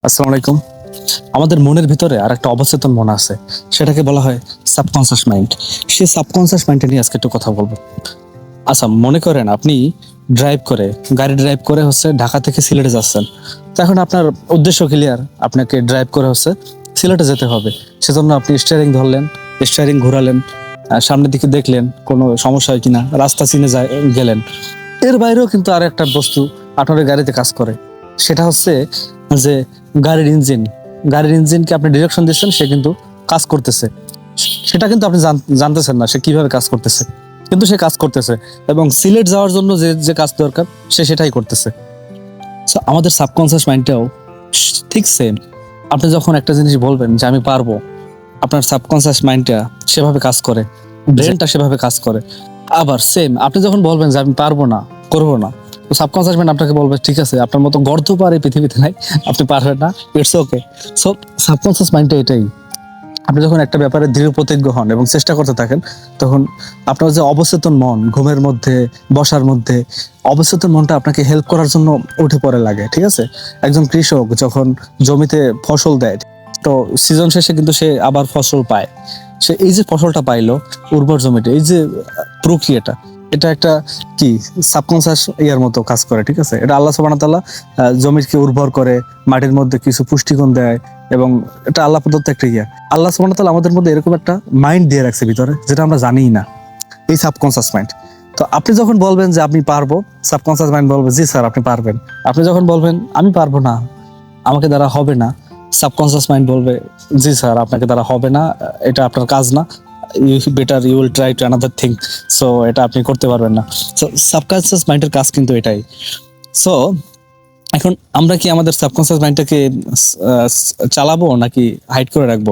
আসসালামু আলাইকুম। আমাদের মনের ভিতরে আর একটা অবচেতন মন আছে, সেটাকে বলা হয় সাবকনসিয়াস মাইন্ড। সেই সাবকনসিয়াস মাইন্ডটা নিয়ে আজকে একটু কথা বলবো। আচ্ছা, মনে করেন আপনি গাড়ি ড্রাইভ করে ঢাকা থেকে সিলেটে যাচ্ছেন। তো এখন আপনার উদ্দেশ্য ক্লিয়ার, আপনাকে ড্রাইভ করে সিলেটে যেতে হবে। সেজন্য আপনি স্টিয়ারিং ধরলেন, স্টিয়ারিং ঘোরালেন, সামনের দিকে দেখলেন কোনো সমস্যা হয় কিনা, রাস্তা চিনে গেলেন। এর বাইরেও কিন্তু আর একটা বস্তু আপনার ওই গাড়িতে কাজ করে, সেটা হচ্ছে যে গাড়ির ইঞ্জিনকে আপনি ডিরেকশন দিচ্ছেন, সে কিন্তু কাজ করতেছে। সেটা কিন্তু আপনি জানতেছেন না সে কিভাবে কাজ করতেছে, কিন্তু সে কাজ করতেছে। এবং সিলেট যাওয়ার জন্য যে যে কাজ দরকার সে সেটাই করতেছে। So, আমাদের সাবকনসিয়াস মাইন্ডটাও ঠিক সেম। আপনি যখন একটা জিনিস বলবেন যে আমি পারবো, আপনার সাবকনসিয়াস মাইন্ডটা সেভাবে কাজ করে, ব্রেনটা সেভাবে কাজ করে। আবার সেম, আপনি যখন বলবেন যে আমি পারবো না, করবো না, তো সাবকনসিয়াস মাইন্ড আপনাকে বলবে ঠিক আছে, আপনার মতো গর্ত পার এই পৃথিবীতে নাই, আপনি পারবেন না, ইটস ওকে। সো সাবকনসিয়াস মাইন্ডটা এটাই। আপনি যখন একটা ব্যাপারে দৃঢ় প্রতিজ্ঞ হন এবং চেষ্টা করতে থাকেন, তখন আপনার যে অবচেতন মন, ঘুমের মধ্যে, বসার মধ্যে, অবচেতন মনটা আপনাকে হেল্প করার জন্য উঠে পড়ে লাগে। ঠিক আছে, একজন কৃষক যখন জমিতে ফসল দেয়, তো সিজন শেষে কিন্তু সে আবার ফসল পায়। সে এই যে ফসলটা পাইলো উর্বর জমিতে, এই যে প্রক্রিয়াটা, এটা একটা কি সাবকনসিয়াস ইয়ার মতো কাজ করে। ঠিক আছে, এটা আল্লাহ সুবহানাহু ওয়া তাআলা জমিকে উর্বর করে, মাটির মধ্যে কিছু পুষ্টিগুণ দেয়, এবং এটা আল্লাহ প্রদত্ত একটা ইয়া। আল্লাহ সুবহানাহু ওয়া তাআলা আমাদের মধ্যে এরকম একটা মাইন্ড দিয়ে রাখছে ভিতরে, যেটা আমরা জানিই না, এই সাবকনসিয়াস মাইন্ড। তো আপনি যখন বলবেন যে আপনি পারবো, সাবকনসিয়াস মাইন্ড বলবে জি স্যার আপনি পারবেন। আপনি যখন বলবেন আমি পারবো না, আমাকে দ্বারা হবে না, সাবকনসিয়াস মাইন্ড বলবে জি স্যার আপনাকে দ্বারা হবে না, এটা আপনার কাজ না, you will try to another thing. So এটা আপনি করতে পারবেন না। সো সাবকনসিয়াস মাইন্ডের কাজ কিন্তু এটাই। সো এখন আমরা কি আমাদের সাবকনসিয়াস মাইন্ডটাকে চালাবো নাকি হাইড করে রাখবো?